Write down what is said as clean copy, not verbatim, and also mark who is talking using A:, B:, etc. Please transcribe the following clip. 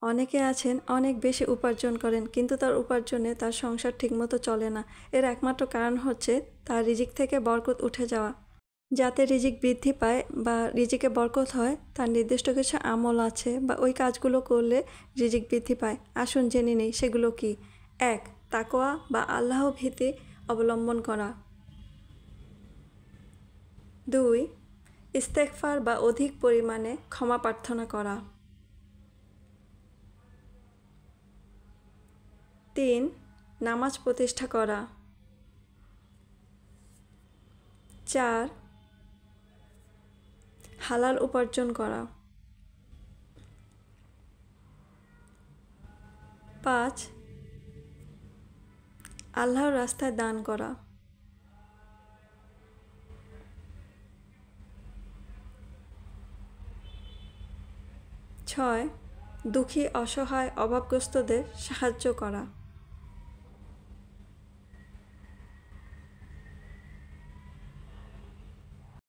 A: অনেকে আছেন অনেক বেশি উপার্জন করেন কিন্তু তার উপার্জনে তার সংসার ঠিকমতো চলে না। এর একমাত্র কারণ হচ্ছে তার রিজিক থেকে বরকত উঠে যাওয়া। যাতে রিজিক বৃদ্ধি পায় বা রিজিকে বরকত হয় তার নির্দিষ্ট কিছু আমল আছে বা ওই কাজগুলো করলে রিজিক বৃদ্ধি পায়। আসুন জেনে নেই সেগুলো কি। 1. তাকওয়া বা আল্লাহ ভীতি অবলম্বন করা। 2. ইস্তেগফার বা অধিক পরিমাণে ক্ষমা প্রার্থনা করা। 3. নামাজ প্রতিষ্ঠা করা। 4. হালাল উপার্জন করা। 5. আল্লাহর রাস্তায় দান করা। 6. দুঃখী অসহায় অভাবগ্রস্তদের সাহায্য করা।